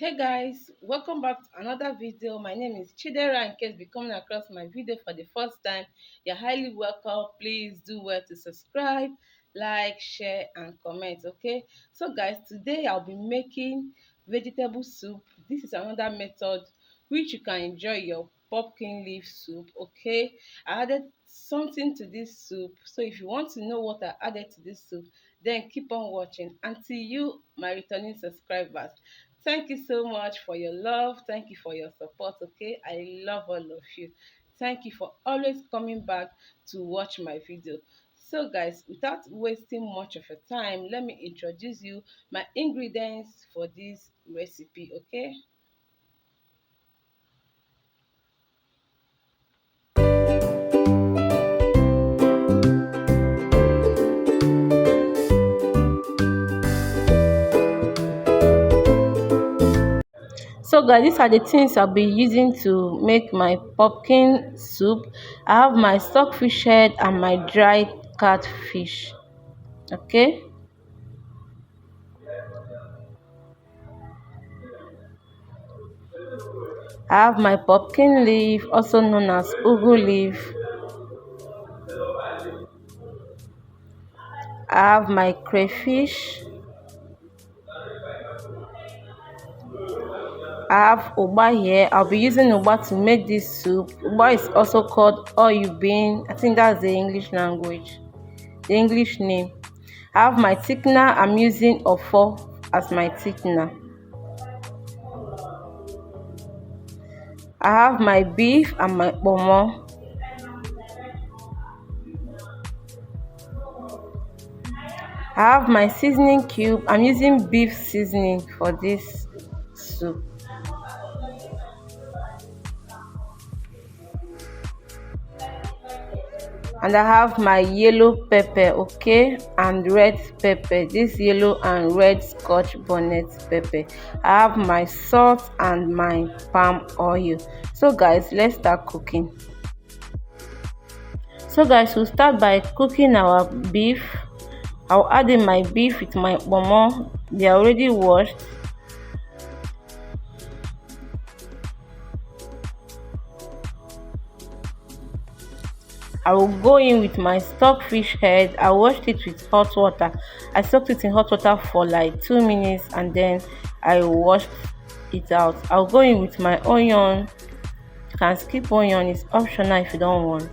Hey guys, welcome back to another video. My name is Chidera. In case you're coming across my video for the first time, you're highly welcome. Please do well to subscribe, like, share and comment. Okay, so guys, today I'll be making vegetable soup. This is another method which you can enjoy your pumpkin leaf soup. Okay, I added something to this soup, so if you want to know what I added to this soup, then keep on watching. Until you, my returning subscribers, thank you so much for your love. Thank you for your support. Okay, I love all of you. Thank you for always coming back to watch my video. So guys, without wasting much of your time, let me introduce you my ingredients for this recipe. Okay, so guys, these are the things I'll be using to make my pumpkin soup. I have my stockfish head and my dried catfish. Okay, I have my pumpkin leaf, also known as ugu leaf. I have my crayfish. I have ugba here. I'll be using ugba to make this soup. Ugba is also called bean. I think that's the English language, the English name. I have my thickener. I'm using ofo as my thickener. I have my beef and my pomo. I have my seasoning cube. I'm using beef seasoning for this soup. And I have my yellow pepper, okay, and red pepper. This yellow and red scotch bonnet pepper. I have my salt and my palm oil. So guys, let's start cooking. So guys, we'll start by cooking our beef. I'll add in my beef with my pomo. They are already washed. I will go in with my stockfish head. I washed it with hot water. I soaked it in hot water for like 2 minutes and then I washed it out. I'll go in with my onion. You can skip onion, it's optional if you don't want.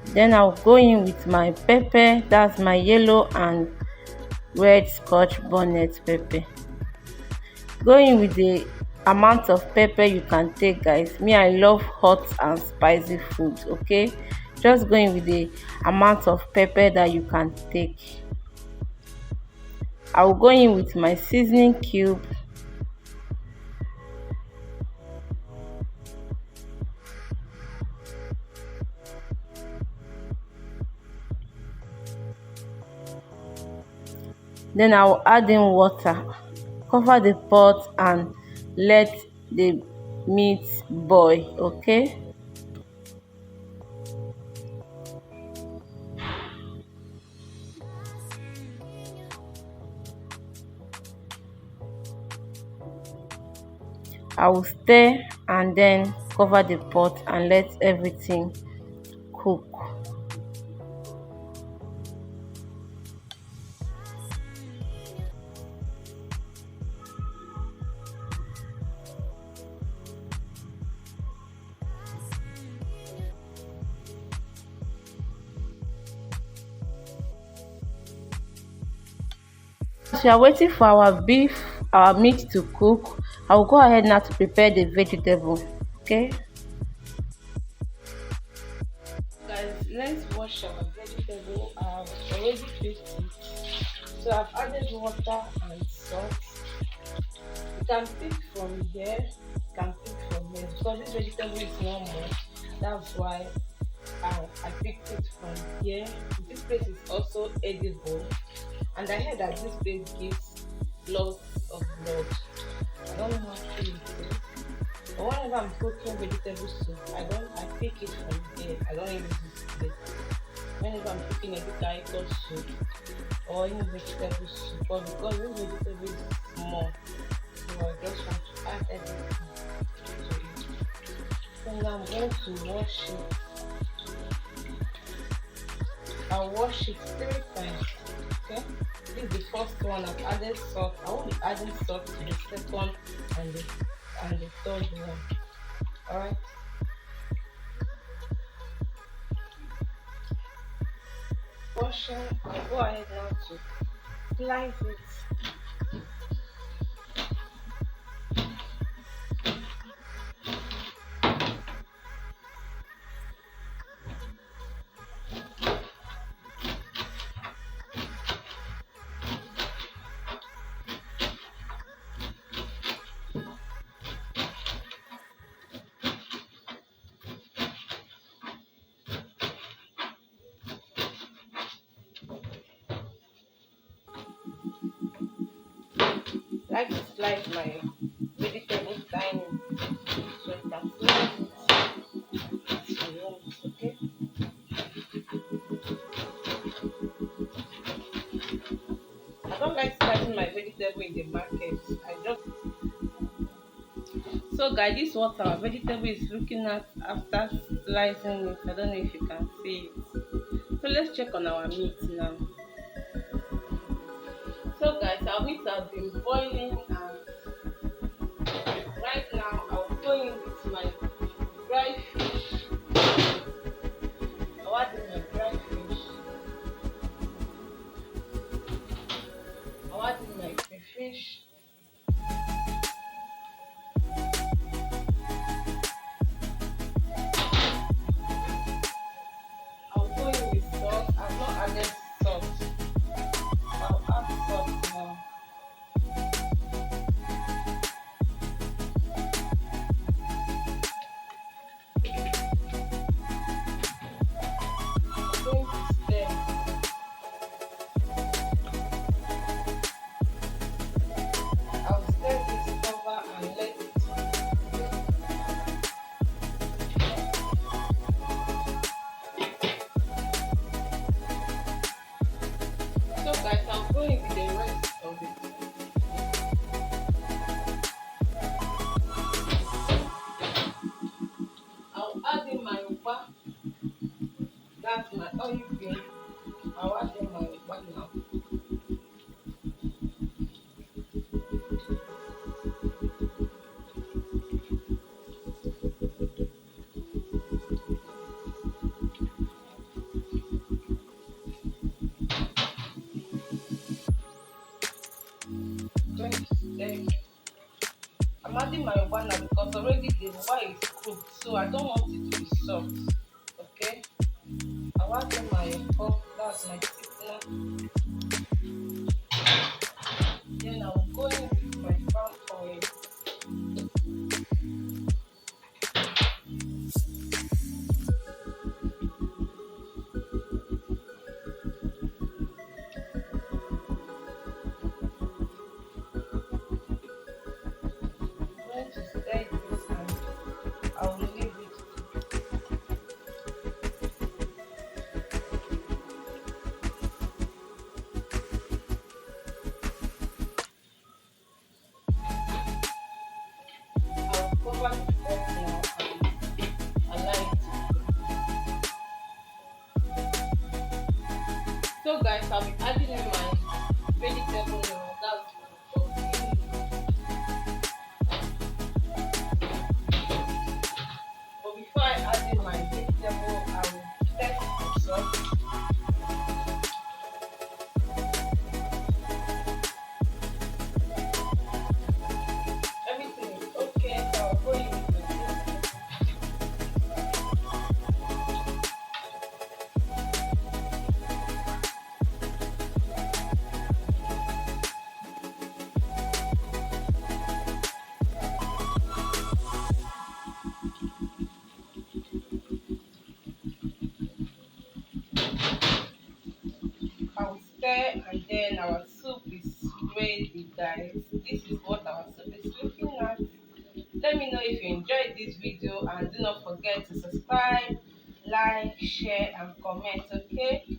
Then I'll go in with my pepper. That's my yellow and red scotch bonnet pepper. Go in with the amount of pepper you can take, guys. Me, I love hot and spicy food. Okay, just go in with the amount of pepper that you can take. I will go in with my seasoning cube. Then I will add in water. Cover the pot and let the meat boil. Okay, I will stir and then cover the pot and let everything cook. As we are waiting for our meat to cook, I will go ahead now to prepare the vegetable. Okay, guys, let's wash our vegetable. I've already fixed it, so I've added water and salt. You can pick from here, you can pick from here, because this vegetable is not much. That's why I picked it from here. This place is also edible, and I heard that this place gives lots of blood. I don't know how true it is, but whenever I'm cooking vegetable soup, I pick it from here. I don't use this place. Whenever I'm cooking a big soup or any vegetable soup, but because this vegetable is small, to wash it. I'll wash it 3 times. Okay, this is the first one. I've added salt. I won't be adding salt to the second and the third one. All right. Washing. I'll go ahead now to slice it. Like to slice my vegetables tiny so I can slice it as you want. Okay. I don't like slicing my vegetable in the market. I just So guys, this is what our vegetable is looking at after slicing it. I don't know if you can see it. So let's check on our meat now. So guys, our meat has been boiling and right now I'll go in with my dry fish. I'll add in my dry fish. I'll add in my fish. I'll go in with salt. I've not added salt. I'll add salt now. I'm going to stir. I'll stir this over and let it So guys, I'm going with the rest of it. I'll add in my ugba. That's my olive green. I'll add in my ugba now. Going to stir. I'm adding my ugba now because already the ugba is cooked, so I don't want it to be soft. Okay. I'll add in my ugba. That's my thickener. Then I'll go in with my palm oil. I'm going to stir this and I'll leave it. I'll cover the pot now and allow it to cook. So guys, I'll be adding in my vegetable now. That's but before I add in my vegetable, I will test the salt. Everything is okay, so I'll go in with the I'll stir and then our soup is ready guys. This is what our soup is looking at. Let me know if you enjoyed this video and do not forget to subscribe, like, share and comment. Okay,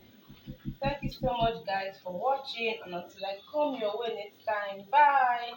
thank you so much guys for watching and until I come your way next time, bye.